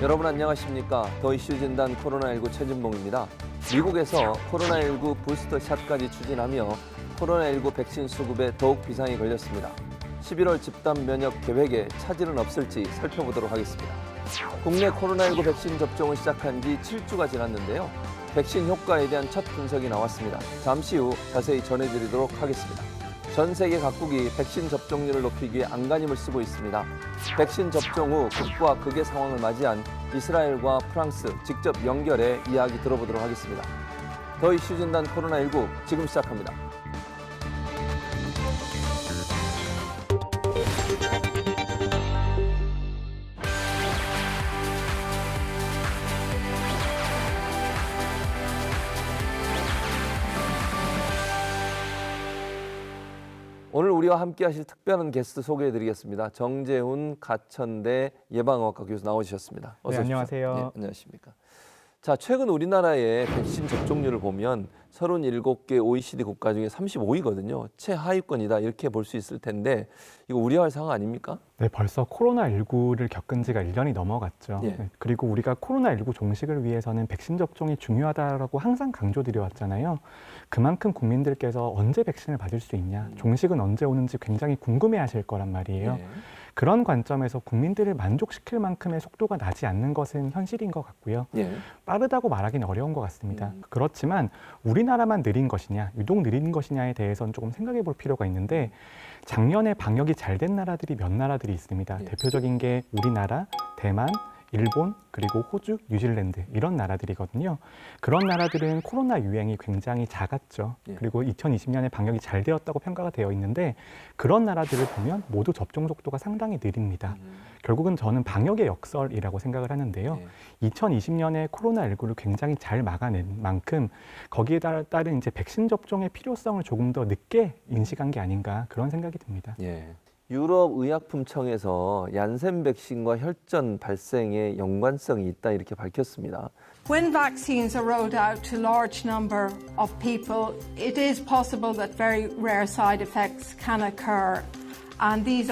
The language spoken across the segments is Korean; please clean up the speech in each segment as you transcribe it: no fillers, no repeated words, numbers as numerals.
여러분 안녕하십니까? 더 이슈 진단 코로나19 최진봉입니다. 미국에서 코로나19 부스터샷까지 추진하며 코로나19 백신 수급에 더욱 비상이 걸렸습니다. 11월 집단 면역 계획에 차질은 없을지 살펴보도록 하겠습니다. 국내 코로나19 백신 접종을 시작한 지 7주가 지났는데요. 백신 효과에 대한 첫 분석이 나왔습니다. 잠시 후 자세히 전해드리도록 하겠습니다. 전 세계 각국이 백신 접종률을 높이기 위해 안간힘을 쓰고 있습니다. 백신 접종 후 극과 극의 상황을 맞이한 이스라엘과 프랑스 직접 연결해 이야기 들어보도록 하겠습니다. 더 이슈 진단 코로나19 지금 시작합니다. 오늘 우리와 함께 하실 특별한 게스트 소개해드리겠습니다. 정재훈 가천대 예방의학과 교수 나오셨습니다. 어서 오십시오. 안녕하세요. 네, 안녕하십니까. 자, 최근 우리나라의 백신 접종률을 보면 37개 OECD 국가 중에 35위거든요. 최하위권이다 이렇게 볼 수 있을 텐데 이거 우려할 상황 아닙니까? 네, 벌써 코로나19를 겪은 지가 1년이 넘어갔죠. 예. 네, 그리고 우리가 코로나19 종식을 위해서는 백신 접종이 중요하다고 항상 강조드려왔잖아요. 그만큼 국민들께서 언제 백신을 받을 수 있냐, 종식은 언제 오는지 굉장히 궁금해하실 거란 말이에요. 예. 그런 관점에서 국민들을 만족시킬 만큼의 속도가 나지 않는 것은 현실인 것 같고요. 예. 빠르다고 말하기는 어려운 것 같습니다. 그렇지만 우리나라만 느린 것이냐, 유독 느린 것이냐에 대해서는 조금 생각해 볼 필요가 있는데 작년에 방역이 잘 된 나라들이 몇 나라들이 있습니다. 예. 대표적인 게 우리나라, 대만, 일본, 그리고 호주, 뉴질랜드 이런 나라들이거든요. 그런 나라들은 코로나 유행이 굉장히 작았죠. 예. 그리고 2020년에 방역이 잘 되었다고 평가가 되어 있는데 그런 나라들을 보면 모두 접종 속도가 상당히 느립니다. 결국은 저는 방역의 역설이라고 생각을 하는데요. 예. 2020년에 코로나19를 굉장히 잘 막아낸 만큼 거기에 따른 이제 백신 접종의 필요성을 조금 더 늦게 인식한 게 아닌가 그런 생각이 듭니다. 예. 유럽 의약품청에서 얀센 백신과 혈전 발생에 연관성이 있다 이렇게 밝혔습니다. When vaccines are rolled out to large number of people, it is possible that very rare side effects can occur. And these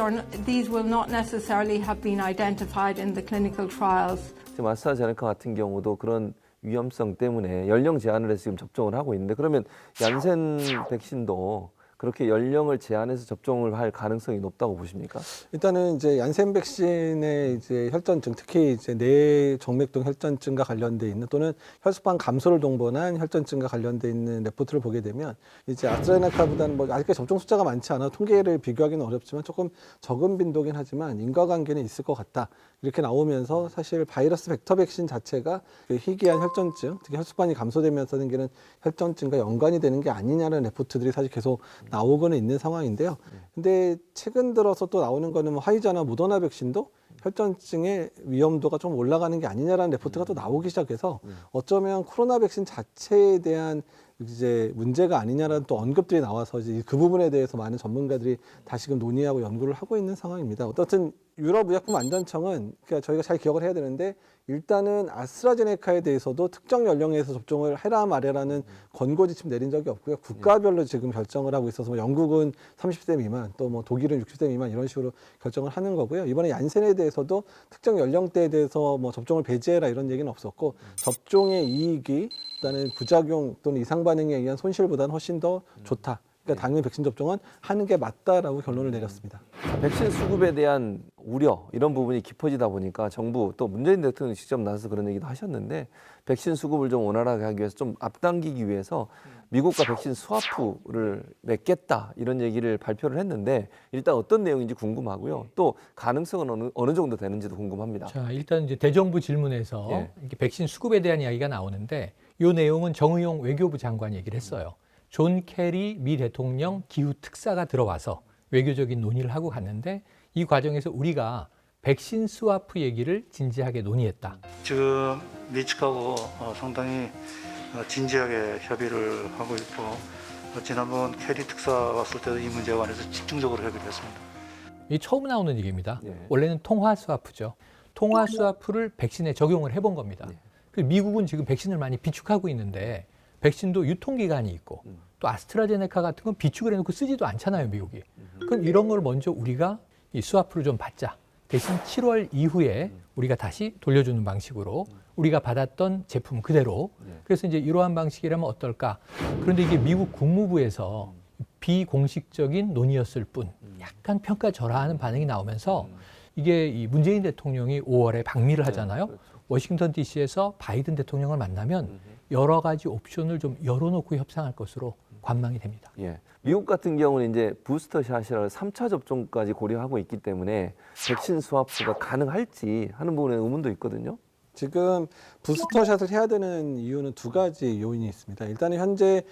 will not necessarily have been identified in the clinical trials. 지금 아스트라제네카 같은 경우도 그런 위험성 때문에 연령 제한을 해서 지금 접종을 하고 있는데 그러면 얀센 백신도 그렇게 연령을 제한해서 접종을 할 가능성이 높다고 보십니까? 일단은 이제 얀센 백신의 이제 혈전증, 특히 이제 뇌정맥동 혈전증과 관련돼 있는 또는 혈소판 감소를 동반한 혈전증과 관련돼 있는 레포트를 보게 되면 이제 아스트라제네카보다는 뭐 아직까지 접종 숫자가 많지 않아 통계를 비교하기는 어렵지만 조금 적은 빈도긴 하지만 인과관계는 있을 것 같다. 이렇게 나오면서 사실 바이러스 벡터 백신 자체가 그 희귀한 혈전증, 특히 혈소판이 감소되면서 생기는 혈전증과 연관이 되는 게 아니냐는 레포트들이 사실 계속 나오고는 있는 상황인데요. 근데 최근 들어서 또 나오는 거는 뭐 화이자나 모더나 백신도 혈전증의 위험도가 좀 올라가는 게 아니냐라는 레포트가 또 나오기 시작해서 어쩌면 코로나 백신 자체에 대한 이제 문제가 아니냐라는 또 언급들이 나와서 이제 그 부분에 대해서 많은 전문가들이 다시금 논의하고 연구를 하고 있는 상황입니다. 어떻든 유럽의약품안전청은 그러니까 저희가 잘 기억을 해야 되는데 일단은 아스트라제네카에 대해서도 특정 연령에서 접종을 해라 말해라는 권고 지침 내린 적이 없고요. 국가별로 지금 결정을 하고 있어서 뭐 영국은 30세 미만, 또 뭐 독일은 60세 미만 이런 식으로 결정을 하는 거고요. 이번에 얀센에 대해서도 특정 연령대에 대해서 뭐 접종을 배제해라 이런 얘기는 없었고 접종의 이익이 일단은 부작용 또는 이상 반응에 의한 손실보다는 훨씬 더 좋다. 그러니까 당연히 백신 접종은 하는 게 맞다라고 결론을 내렸습니다. 백신 수급에 대한 우려 이런 부분이 깊어지다 보니까 정부 또 문재인 대통령이 직접 나서서 그런 얘기도 하셨는데 백신 수급을 좀 원활하게 하기 위해서 좀 앞당기기 위해서 미국과 백신 스와프를 맺겠다 이런 얘기를 발표를 했는데 일단 어떤 내용인지 궁금하고요. 또 가능성은 어느 정도 되는지도 궁금합니다. 자, 일단 이제 대정부 질문에서 예. 이렇게 백신 수급에 대한 이야기가 나오는데 이 내용은 정의용 외교부 장관이 얘기를 했어요. 존 캐리 미 대통령 기후 특사가 들어와서 외교적인 논의를 하고 갔는데 이 과정에서 우리가 백신 스와프 얘기를 진지하게 논의했다. 지금 미측하고 상당히 진지하게 협의를 하고 있고 지난번 캐리 특사 왔을 때도 이 문제에 관해서 집중적으로 협의를 했습니다. 이 처음 나오는 얘기입니다. 예. 원래는 통화 스와프죠. 통화 스와프를 백신에 적용을 해본 겁니다. 그 미국은 지금 백신을 많이 비축하고 있는데 백신도 유통기간이 있고 또 아스트라제네카 같은 건 비축을 해놓고 쓰지도 않잖아요, 미국이. 그럼 이런 걸 먼저 우리가 이 스와프를 좀 받자. 대신 7월 이후에 우리가 다시 돌려주는 방식으로 우리가 받았던 제품 그대로. 그래서 이제 이러한 방식이라면 어떨까? 그런데 이게 미국 국무부에서 비공식적인 논의였을 뿐 약간 평가절하하는 반응이 나오면서 이게 이 문재인 대통령이 5월에 방미를 하잖아요. 워싱턴 DC에서 바이든 대통령을 만나면 여러 가지 옵션을 좀 열어놓고 협상할 것으로 관망이 됩니다. 예. 미국 같은 경우는 이제 부스터 샷이라는 3차 접종까지 고려하고 있기 때문에 백신 스와프가 가능할지 하는 부분에 의문도 있거든요. 지금 부스터샷을 해야 되는 이유는 두 가지 요인이 있습니다. 일단은 현재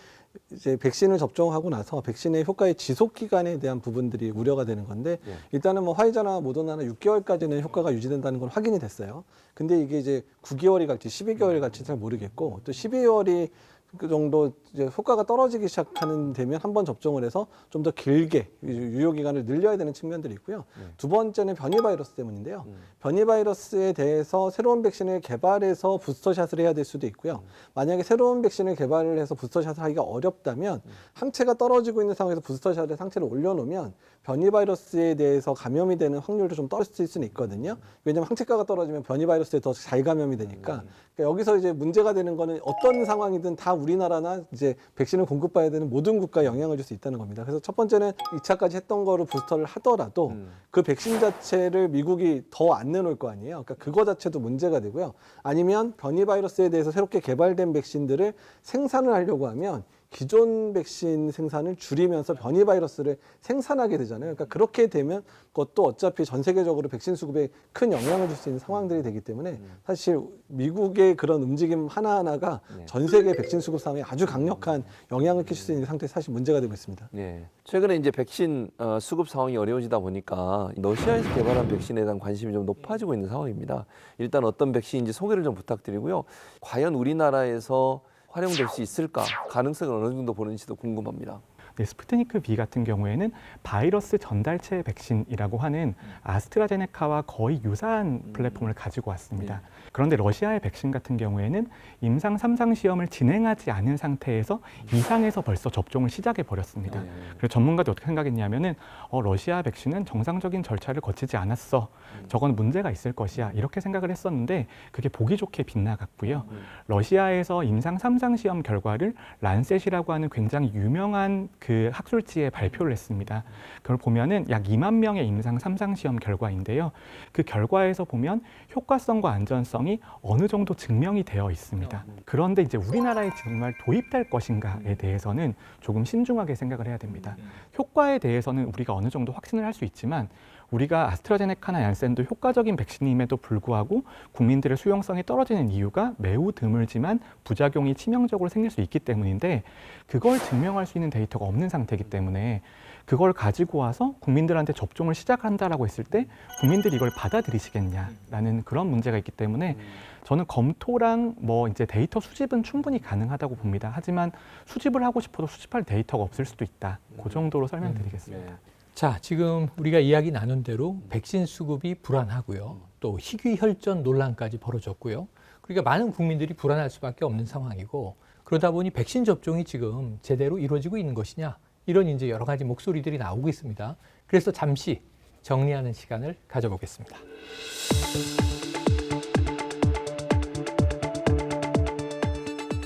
이제 백신을 접종하고 나서 백신의 효과의 지속 기간에 대한 부분들이 우려가 되는 건데 일단은 뭐 화이자나 모더나나 6개월까지는 효과가 유지된다는 건 확인이 됐어요. 근데 이게 이제 9개월이 갈지 12개월이 갈지 잘 모르겠고 또 12개월이 그 정도 이제 효과가 떨어지기 시작하는 되면 한 번 접종을 해서 좀 더 길게 유효 기간을 늘려야 되는 측면들이 있고요. 두 번째는 변이 바이러스 때문인데요. 변이 바이러스에 대해서 새로운 백신을 개발해서 부스터샷을 해야 될 수도 있고요. 만약에 새로운 백신을 개발을 해서 부스터샷을 하기가 어렵다면 항체가 떨어지고 있는 상황에서 부스터샷에 상체를 올려놓으면 변이 바이러스에 대해서 감염이 되는 확률도 좀 떨어질 수는 있거든요. 왜냐하면 항체가가 떨어지면 변이 바이러스에 더 잘 감염이 되니까. 그러니까 여기서 이제 문제가 되는 거는 어떤 상황이든 다 우리나라나 이제 백신을 공급받아야 되는 모든 국가에 영향을 줄 수 있다는 겁니다. 그래서 첫 번째는 2차까지 했던 거를 부스터를 하더라도 그 백신 자체를 미국이 더 안 내놓을 거 아니에요. 그러니까 그거 자체도 문제가 되고요. 아니면 변이 바이러스에 대해서 새롭게 개발된 백신들을 생산을 하려고 하면 기존 백신 생산을 줄이면서 변이 바이러스를 생산하게 되잖아요. 그러니까 그렇게 되면 그것도 어차피 전 세계적으로 백신 수급에 큰 영향을 줄 수 있는 상황들이 되기 때문에 사실 미국의 그런 움직임 하나하나가 전 세계 백신 수급 상황에 아주 강력한 영향을 끼칠 수 있는 상태에 사실 문제가 되고 있습니다. 네. 최근에 이제 백신 수급 상황이 어려워지다 보니까 러시아에서 개발한 백신에 대한 관심이 좀 높아지고 있는 상황입니다. 일단 어떤 백신인지 소개를 좀 부탁드리고요. 과연 우리나라에서 활용될 수 있을까? 가능성을 어느 정도 보는지도 궁금합니다. 네, 스푸트니크 V 같은 경우에는 바이러스 전달체 백신이라고 하는 아스트라제네카와 거의 유사한 플랫폼을 가지고 왔습니다. 그런데 러시아의 백신 같은 경우에는 임상 3상 시험을 진행하지 않은 상태에서 2상에서 벌써 접종을 시작해 버렸습니다. 그래서 전문가도 어떻게 생각했냐면은 러시아 백신은 정상적인 절차를 거치지 않았어. 저건 문제가 있을 것이야. 이렇게 생각을 했었는데 그게 보기 좋게 빗나갔고요. 러시아에서 임상 3상 시험 결과를 란셋이라고 하는 굉장히 유명한 그 학술지에 발표를 했습니다. 그걸 보면은 약 2만 명의 임상 3상 시험 결과인데요. 그 결과에서 보면 효과성과 안전성이 어느 정도 증명이 되어 있습니다. 그런데 이제 우리나라에 정말 도입될 것인가에 대해서는 조금 신중하게 생각을 해야 됩니다. 효과에 대해서는 우리가 어느 정도 확신을 할 수 있지만 우리가 아스트라제네카나 얀센도 효과적인 백신임에도 불구하고 국민들의 수용성이 떨어지는 이유가 매우 드물지만 부작용이 치명적으로 생길 수 있기 때문인데 그걸 증명할 수 있는 데이터가 없는 상태이기 때문에 그걸 가지고 와서 국민들한테 접종을 시작한다라고 했을 때 국민들이 이걸 받아들이시겠냐라는 그런 문제가 있기 때문에 저는 검토랑 뭐 이제 데이터 수집은 충분히 가능하다고 봅니다. 하지만 수집을 하고 싶어도 수집할 데이터가 없을 수도 있다. 그 정도로 설명드리겠습니다. 자, 지금 우리가 이야기 나눈 대로 백신 수급이 불안하고요. 또 희귀 혈전 논란까지 벌어졌고요. 그러니까 많은 국민들이 불안할 수밖에 없는 상황이고 그러다 보니 백신 접종이 지금 제대로 이루어지고 있는 것이냐 이런 이제 여러 가지 목소리들이 나오고 있습니다. 그래서 잠시 정리하는 시간을 가져보겠습니다.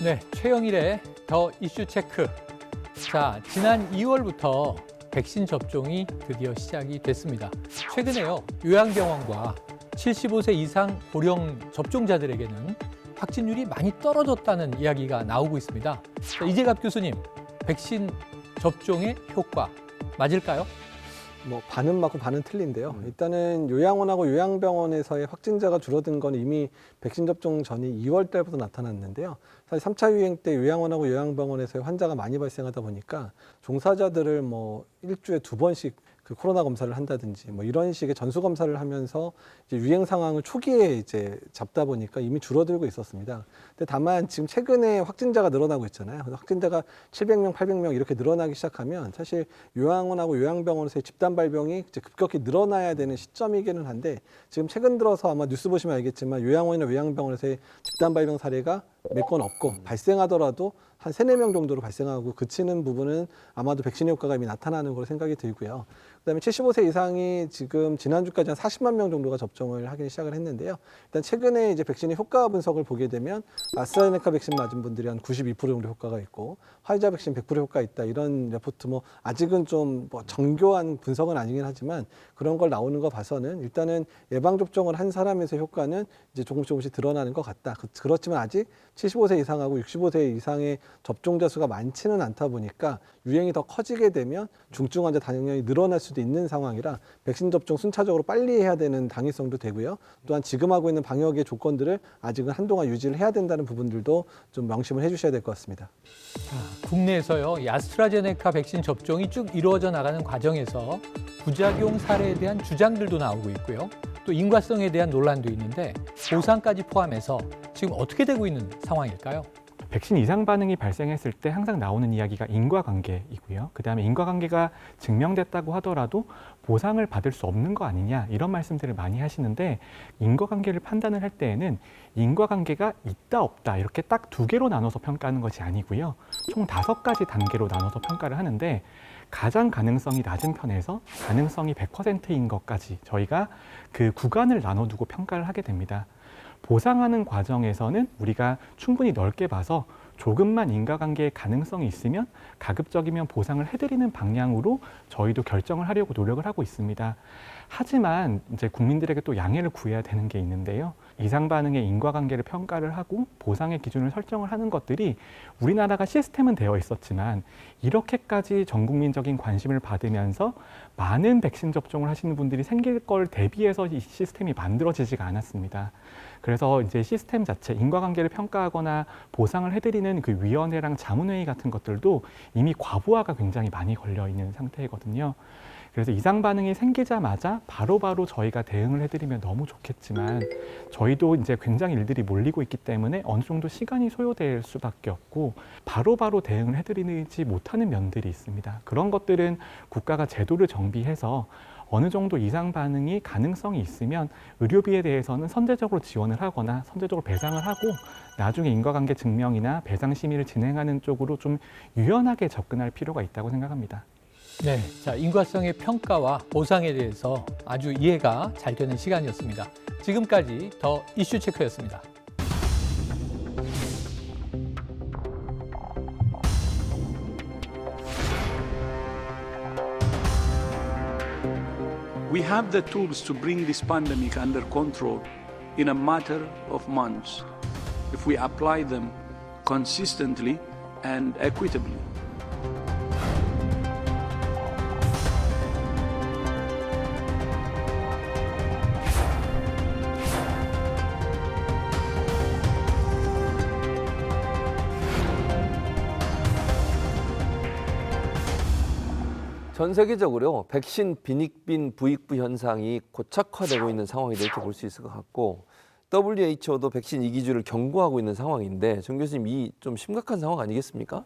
네, 최영일의 더 이슈 체크. 자, 지난 2월부터 백신 접종이 드디어 시작이 됐습니다. 최근에요, 요양병원과 75세 이상 고령 접종자들에게는 확진율이 많이 떨어졌다는 이야기가 나오고 있습니다. 자, 이재갑 교수님, 백신 접종의 효과 맞을까요? 뭐 반은 맞고 반은 틀린데요. 일단은 요양원하고 요양병원에서의 확진자가 줄어든 건 이미 백신 접종 전이 2월 달부터 나타났는데요. 사실 3차 유행 때 요양원하고 요양병원에서의 환자가 많이 발생하다 보니까 종사자들을 뭐 일주에 2번씩 그 코로나 검사를 한다든지 뭐 이런 식의 전수 검사를 하면서 이제 유행 상황을 초기에 이제 잡다 보니까 이미 줄어들고 있었습니다. 근데 다만 지금 최근에 확진자가 늘어나고 있잖아요. 확진자가 700명, 800명 이렇게 늘어나기 시작하면 사실 요양원하고 요양병원에서의 집단 발병이 이제 급격히 늘어나야 되는 시점이기는 한데 지금 최근 들어서 아마 뉴스 보시면 알겠지만 요양원이나 요양병원에서의 집단 발병 사례가 몇 건 없고 발생하더라도 한 3-4명 정도로 발생하고 그치는 부분은 아마도 백신 효과가 이미 나타나는 걸로 생각이 들고요. 그다음에 75세 이상이 지금 지난주까지 한 40만 명 정도가 접종을 하기 시작을 했는데요. 일단 최근에 이제 백신의 효과 분석을 보게 되면 아스트라제네카 백신 맞은 분들이 한 92% 정도 효과가 있고 화이자 백신 100% 효과 있다 이런 레포트 뭐 아직은 좀 뭐 정교한 분석은 아니긴 하지만 그런 걸 나오는 거 봐서는 일단은 예방 접종을 한 사람에서 효과는 이제 조금씩 드러나는 것 같다. 그렇지만 아직 75세 이상하고 65세 이상의 접종자 수가 많지는 않다 보니까 유행이 더 커지게 되면 중증 환자 당연히 늘어날 수도 있는 상황이라 백신 접종 순차적으로 빨리 해야 되는 당위성도 되고요. 또한 지금 하고 있는 방역의 조건들을 아직은 한동안 유지를 해야 된다는 부분들도 좀 명심을 해주셔야 될 것 같습니다. 국내에서요, 이 아스트라제네카 백신 접종이 쭉 이루어져 나가는 과정에서 부작용 사례에 대한 주장들도 나오고 있고요. 또 인과성에 대한 논란도 있는데 보상까지 포함해서 지금 어떻게 되고 있는 상황일까요? 백신 이상 반응이 발생했을 때 항상 나오는 이야기가 인과관계이고요. 그다음에 인과관계가 증명됐다고 하더라도 보상을 받을 수 없는 거 아니냐 이런 말씀들을 많이 하시는데 인과관계를 판단을 할 때에는 인과관계가 있다 없다 이렇게 딱 2개로 나눠서 평가하는 것이 아니고요. 총 5가지 단계로 나눠서 평가를 하는데 가장 가능성이 낮은 편에서 가능성이 100%인 것까지 저희가 그 구간을 나눠두고 평가를 하게 됩니다. 보상하는 과정에서는 우리가 충분히 넓게 봐서 조금만 인과관계의 가능성이 있으면 가급적이면 보상을 해드리는 방향으로 저희도 결정을 하려고 노력을 하고 있습니다. 하지만 이제 국민들에게 또 양해를 구해야 되는 게 있는데요. 이상 반응의 인과관계를 평가를 하고 보상의 기준을 설정을 하는 것들이 우리나라가 시스템은 되어 있었지만 이렇게까지 전 국민적인 관심을 받으면서 많은 백신 접종을 하시는 분들이 생길 걸 대비해서 이 시스템이 만들어지지가 않았습니다. 그래서 이제 시스템 자체, 인과관계를 평가하거나 보상을 해드리는 그 위원회랑 자문회의 같은 것들도 이미 과부하가 굉장히 많이 걸려 있는 상태거든요. 그래서 이상 반응이 생기자마자 바로바로 저희가 대응을 해드리면 너무 좋겠지만 저희도 이제 굉장히 일들이 몰리고 있기 때문에 어느 정도 시간이 소요될 수밖에 없고 바로바로 대응을 해드리지 못하는 면들이 있습니다. 그런 것들은 국가가 제도를 정비해서 어느 정도 이상 반응이 가능성이 있으면 의료비에 대해서는 선제적으로 지원을 하거나 선제적으로 배상을 하고 나중에 인과관계 증명이나 배상 심의를 진행하는 쪽으로 좀 유연하게 접근할 필요가 있다고 생각합니다. 네, 자, 인과성의 평가와 보상에 대해서 아주 이해가 잘 되는 시간이었습니다. 지금까지 더 이슈 체크였습니다. We have the tools to bring this pandemic under control in a matter of months if we apply them consistently and equitably. 전 세계적으로 백신 빈익빈 부익부 현상이 고착화되고 있는 상황이다 이렇게 볼 수 있을 것 같고 WHO도 백신 이기주를 경고하고 있는 상황인데 정 교수님 이 좀 심각한 상황 아니겠습니까?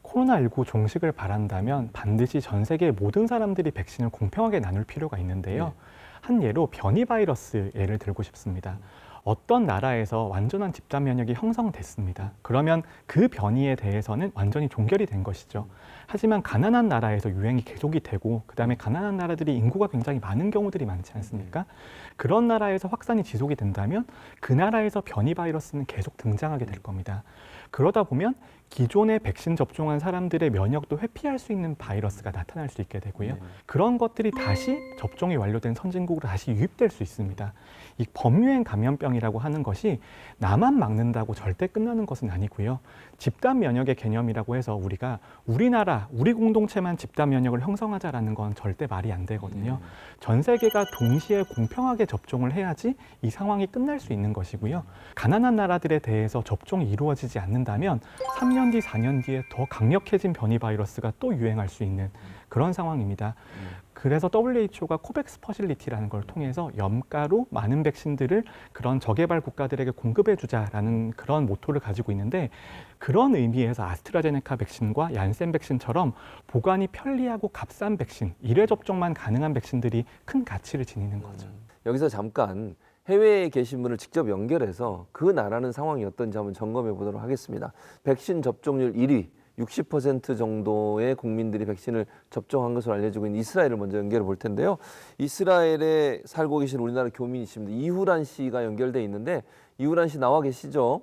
코로나19 종식을 바란다면 반드시 전 세계의 모든 사람들이 백신을 공평하게 나눌 필요가 있는데요. 한 예로 변이 바이러스 예를 들고 싶습니다. 어떤 나라에서 완전한 집단 면역이 형성됐습니다. 그러면 그 변이에 대해서는 완전히 종결이 된 것이죠. 하지만 가난한 나라에서 유행이 계속이 되고 그다음에 가난한 나라들이 인구가 굉장히 많은 경우들이 많지 않습니까? 그런 나라에서 확산이 지속이 된다면 그 나라에서 변이 바이러스는 계속 등장하게 될 겁니다. 그러다 보면 기존에 백신 접종한 사람들의 면역도 회피할 수 있는 바이러스가 나타날 수 있게 되고요. 그런 것들이 다시 접종이 완료된 선진국으로 다시 유입될 수 있습니다. 이 범유행 감염병이라고 하는 것이 나만 막는다고 절대 끝나는 것은 아니고요. 집단 면역의 개념이라고 해서 우리가 우리나라, 우리 공동체만 집단 면역을 형성하자라는 건 절대 말이 안 되거든요. 전 세계가 동시에 공평하게 접종을 해야지 이 상황이 끝날 수 있는 것이고요. 가난한 나라들에 대해서 접종이 이루어지지 않는다면 3년 뒤, 4년 뒤에 더 강력해진 변이 바이러스가 또 유행할 수 있는 그런 상황입니다. 그래서 WHO가 코백스 퍼실리티라는 걸 통해서 염가로 많은 백신들을 그런 저개발 국가들에게 공급해 주자라는 그런 모토를 가지고 있는데 그런 의미에서 아스트라제네카 백신과 얀센 백신처럼 보관이 편리하고 값싼 백신, 1회 접종만 가능한 백신들이 큰 가치를 지니는 거죠. 여기서 잠깐 해외에 계신 분을 직접 연결해서 그 나라는 상황이 어떤지 한번 점검해 보도록 하겠습니다. 백신 접종률 1위, 60% 정도의 국민들이 백신을 접종한 것으로 알려지고 있는 이스라엘을 먼저 연결해 볼 텐데요. 이스라엘에 살고 계신 우리나라 교민이십니다. 이후란 씨가 연결돼 있는데 이후란 씨 나와 계시죠?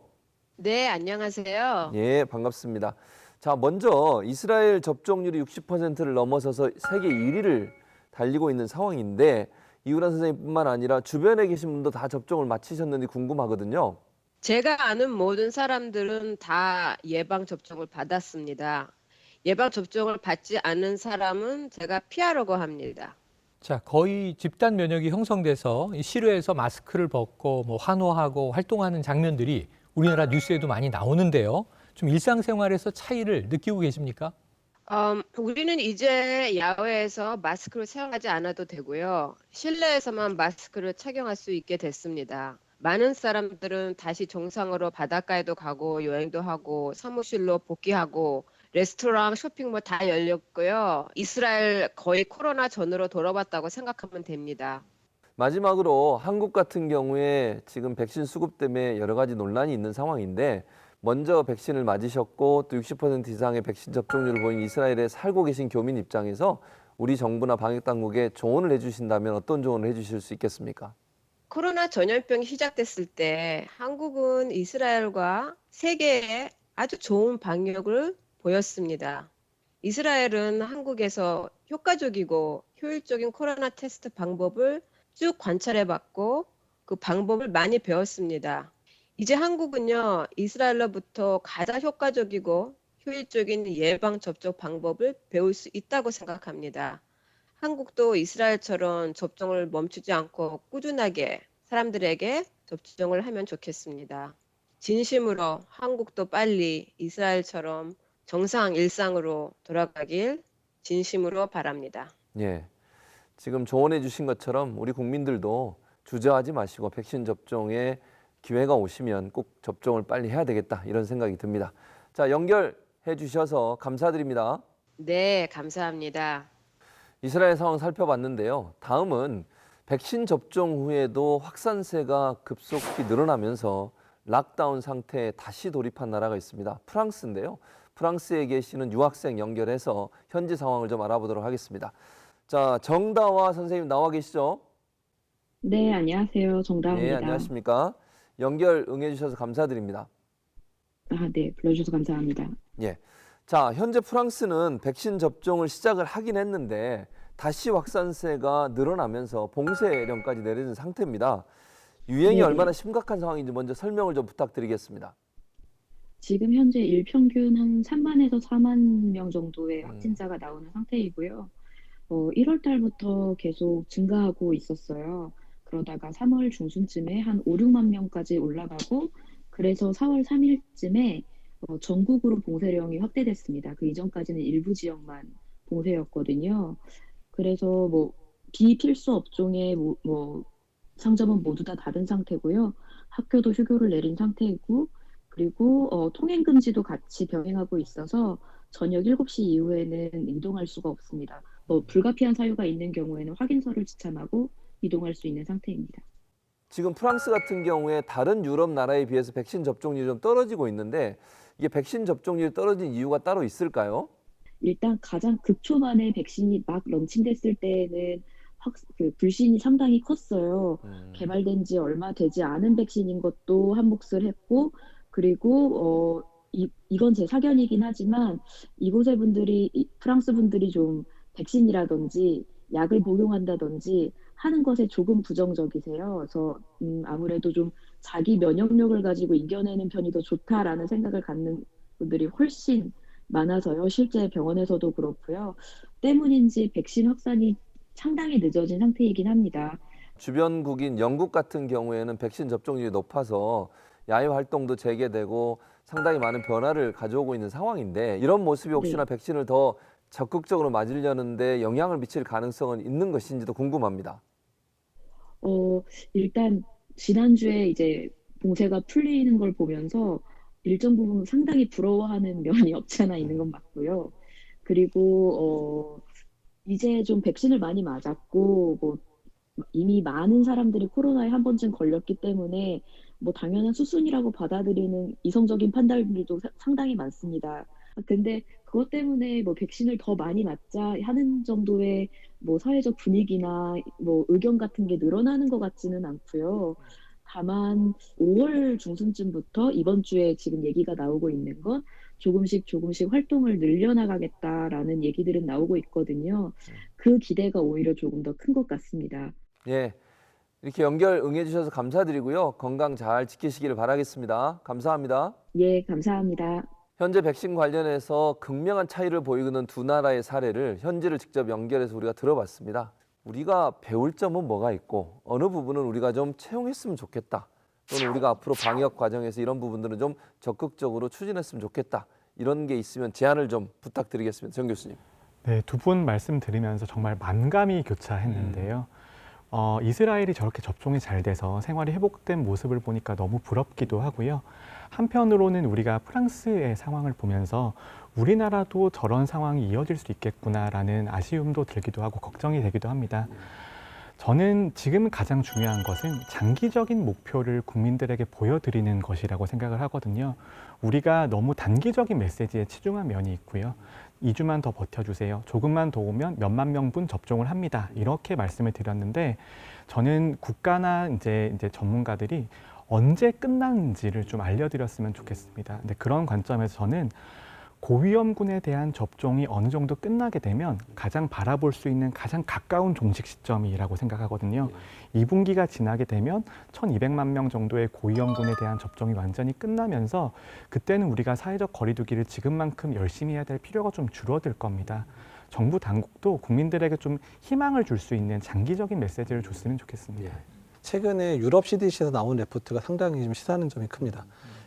네, 안녕하세요. 예, 반갑습니다. 자, 먼저 이스라엘 접종률이 60%를 넘어서서 세계 1위를 달리고 있는 상황인데 이우란 선생님뿐만 아니라 주변에 계신 분도 다 접종을 마치셨는지 궁금하거든요. 제가 아는 모든 사람들은 다 예방접종을 받았습니다. 예방접종을 받지 않은 사람은 제가 피하려고 합니다. 자, 거의 집단 면역이 형성돼서 이 실외에서 마스크를 벗고 뭐 환호하고 활동하는 장면들이 우리나라 뉴스에도 많이 나오는데요. 좀 일상생활에서 차이를 느끼고 계십니까? 우리는 이제 야외에서 마스크를 사용하지 않아도 되고요. 실내에서만 마스크를 착용할 수 있게 됐습니다. 많은 사람들은 다시 정상으로 바닷가에도 가고 여행도 하고 사무실로 복귀하고 레스토랑, 쇼핑몰 다 열렸고요. 이스라엘 거의 코로나 전으로 돌아왔다고 생각하면 됩니다. 마지막으로 한국 같은 경우에 지금 백신 수급 때문에 여러 가지 논란이 있는 상황인데 먼저 백신을 맞으셨고 또 60% 이상의 백신 접종률을 보인 이스라엘에 살고 계신 교민 입장에서 우리 정부나 방역당국에 조언을 해주신다면 어떤 조언을 해주실 수 있겠습니까? 코로나 전염병이 시작됐을 때 한국은 이스라엘과 세계에 아주 좋은 방역을 보였습니다. 이스라엘은 한국에서 효과적이고 효율적인 코로나 테스트 방법을 쭉 관찰해봤고 그 방법을 많이 배웠습니다. 이제 한국은요, 이스라엘로부터 가장 효과적이고 효율적인 예방접종 방법을 배울 수 있다고 생각합니다. 한국도 이스라엘처럼 접종을 멈추지 않고 꾸준하게 사람들에게 접종을 하면 좋겠습니다. 진심으로 한국도 빨리 이스라엘처럼 정상 일상으로 돌아가길 진심으로 바랍니다. 예, 지금 조언해 주신 것처럼 우리 국민들도 주저하지 마시고 백신 접종에 기회가 오시면 꼭 접종을 빨리 해야 되겠다 이런 생각이 듭니다. 자, 연결해 주셔서 감사드립니다. 네, 감사합니다. 이스라엘 상황 살펴봤는데요. 다음은 백신 접종 후에도 확산세가 급속히 늘어나면서 락다운 상태에 다시 돌입한 나라가 있습니다. 프랑스인데요. 프랑스에 계시는 유학생 연결해서 현지 상황을 좀 알아보도록 하겠습니다. 자, 정다화 선생님 나와 계시죠? 네, 안녕하세요. 정다은입니다. 네, 안녕하십니까? 연결 응해주셔서 감사드립니다. 네, 불러주셔서 감사합니다. 예. 자, 현재 프랑스는 백신 접종을 시작을 하긴 했는데 다시 확산세가 늘어나면서 봉쇄령까지 내려진 상태입니다. 유행이 네네. 얼마나 심각한 상황인지 먼저 설명을 좀 부탁드리겠습니다. 지금 현재 일평균 한 3만에서 4만 명 정도의 확진자가 나오는 상태이고요. 1월 달부터 계속 증가하고 있었어요. 그러다가 3월 중순쯤에 한 5, 6만 명까지 올라가고 그래서 4월 3일쯤에 전국으로 봉쇄령이 확대됐습니다. 그 이전까지는 일부 지역만 봉쇄였거든요. 그래서 뭐 비필수 업종의 상점은 모두 다 닫은 상태고요. 학교도 휴교를 내린 상태이고 그리고 통행 금지도 같이 병행하고 있어서 저녁 7시 이후에는 이동할 수가 없습니다. 불가피한 사유가 있는 경우에는 확인서를 지참하고 이동할 수 있는 상태입니다. 지금 프랑스 같은 경우에 다른 유럽 나라에 비해서 백신 접종률이 좀 떨어지고 있는데 이게 백신 접종률이 떨어진 이유가 따로 있을까요? 일단 가장 극초반에 백신이 막 런칭됐을 때에는 불신이 상당히 컸어요. 개발된 지 얼마 되지 않은 백신인 것도 한몫을 했고 그리고 이건 제 사견이긴 하지만 이곳의 프랑스 분들이 좀 백신이라든지 약을 복용한다든지 하는 것에 조금 부정적이세요. 그래서 아무래도 좀 자기 면역력을 가지고 이겨내는 편이 더 좋다라는 생각을 갖는 분들이 훨씬 많아서요. 실제 병원에서도 그렇고요. 때문인지 백신 확산이 상당히 늦어진 상태이긴 합니다. 주변국인 영국 같은 경우에는 백신 접종률이 높아서 야외 활동도 재개되고 상당히 많은 변화를 가져오고 있는 상황인데 이런 모습이 혹시나 백신을 더 적극적으로 맞으려는데 영향을 미칠 가능성은 있는 것인지도 궁금합니다. 일단 지난주에 이제 봉쇄가 풀리는 걸 보면서 일정 부분 상당히 부러워하는 면이 없지 않아 있는 건 맞고요. 그리고 이제 좀 백신을 많이 맞았고 이미 많은 사람들이 코로나에 한 번쯤 걸렸기 때문에 뭐 당연한 수순이라고 받아들이는 이성적인 판단들도 상당히 많습니다. 근데 그것 때문에 뭐 백신을 더 많이 맞자 하는 정도의 뭐 사회적 분위기나 뭐 의견 같은 게 늘어나는 것 같지는 않고요. 다만 5월 중순쯤부터 이번 주에 지금 얘기가 나오고 있는 건 조금씩 활동을 늘려나가겠다라는 얘기들은 나오고 있거든요. 그 기대가 오히려 조금 더 큰 것 같습니다. 예, 이렇게 연결 응해주셔서 감사드리고요. 건강 잘 지키시기를 바라겠습니다. 감사합니다. 예, 감사합니다. 현재 백신 관련해서 극명한 차이를 보이는 두 나라의 사례를 현지를 직접 연결해서 우리가 들어봤습니다. 우리가 배울 점은 뭐가 있고 어느 부분은 우리가 좀 채용했으면 좋겠다. 또는 우리가 앞으로 방역 과정에서 이런 부분들은 좀 적극적으로 추진했으면 좋겠다. 이런 게 있으면 제안을 좀 부탁드리겠습니다. 정 교수님. 네, 두 분 말씀 들으면서 정말 만감이 교차했는데요. 이스라엘이 저렇게 접종이 잘 돼서 생활이 회복된 모습을 보니까 너무 부럽기도 하고요. 한편으로는 우리가 프랑스의 상황을 보면서 우리나라도 저런 상황이 이어질 수 있겠구나라는 아쉬움도 들기도 하고 걱정이 되기도 합니다. 저는 지금 가장 중요한 것은 장기적인 목표를 국민들에게 보여드리는 것이라고 생각을 하거든요. 우리가 너무 단기적인 메시지에 치중한 면이 있고요. 2주만 더 버텨주세요. 조금만 더 오면 몇만 명분 접종을 합니다. 이렇게 말씀을 드렸는데 저는 국가나 이제 전문가들이 언제 끝나는지를 좀 알려드렸으면 좋겠습니다. 근데 그런 관점에서 저는 고위험군에 대한 접종이 어느 정도 끝나게 되면 가장 바라볼 수 있는 가장 가까운 종식 시점이라고 생각하거든요. 2분기가 지나게 되면 1,200만 명 정도의 고위험군에 대한 접종이 완전히 끝나면서 그때는 우리가 사회적 거리두기를 지금만큼 열심히 해야 될 필요가 좀 줄어들 겁니다. 정부 당국도 국민들에게 좀 희망을 줄 수 있는 장기적인 메시지를 줬으면 좋겠습니다. 최근에 유럽 CDC에서 나온 레포트가 상당히 좀 시사하는 점이 큽니다.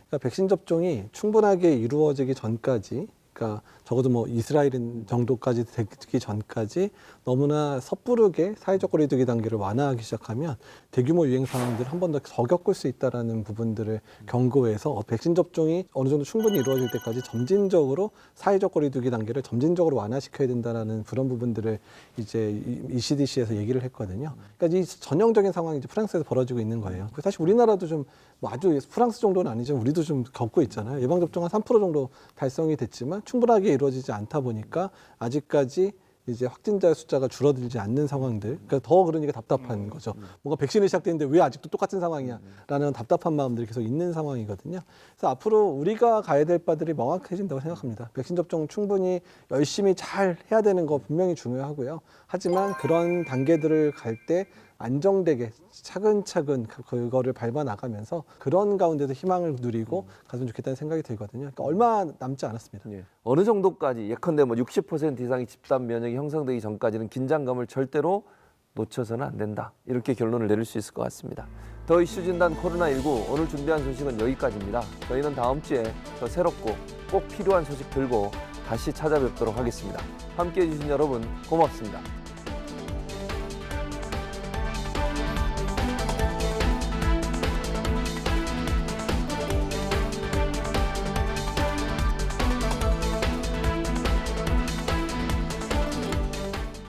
그러니까 백신 접종이 충분하게 이루어지기 전까지, 그러니까 적어도 뭐 이스라엘 정도까지 되기 전까지 너무나 섣부르게 사회적 거리두기 단계를 완화하기 시작하면 대규모 유행 상황들을 한 번 더 겪을 수 있다라는 부분들을 경고해서 백신 접종이 어느 정도 충분히 이루어질 때까지 점진적으로 사회적 거리두기 단계를 점진적으로 완화시켜야 된다라는 그런 부분들을 이제 이 CDC에서 얘기를 했거든요. 그러니까 이 전형적인 상황이 이제 프랑스에서 벌어지고 있는 거예요. 사실 우리나라도 좀 뭐 아주 프랑스 정도는 아니지만 우리도 좀 겪고 있잖아요. 예방접종 한 3% 정도 달성이 됐지만 충분하게 이루어지지 않다 보니까 아직까지 이제 확진자 숫자가 줄어들지 않는 상황들, 그러니까 더 그러니까 답답한 거죠. 뭔가 백신이 시작됐는데 왜 아직도 똑같은 상황이야라는 답답한 마음들이 계속 있는 상황이거든요. 그래서 앞으로 우리가 가야 될 바들이 명확해진다고 생각합니다. 백신 접종 충분히 열심히 잘 해야 되는 거 분명히 중요하고요. 하지만 그런 단계들을 갈 때 안정되게 차근차근 그거를 밟아 나가면서 그런 가운데서 희망을 누리고 갔으면 좋겠다는 생각이 들거든요. 그러니까 얼마 남지 않았습니다. 예. 어느 정도까지 예컨대 뭐 60% 이상의 집단 면역이 형성되기 전까지는 긴장감을 절대로 놓쳐서는 안 된다. 이렇게 결론을 내릴 수 있을 것 같습니다. 더 이슈 진단 코로나19 오늘 준비한 소식은 여기까지입니다. 저희는 다음 주에 더 새롭고 꼭 필요한 소식 들고 다시 찾아뵙도록 하겠습니다. 함께해 주신 여러분 고맙습니다.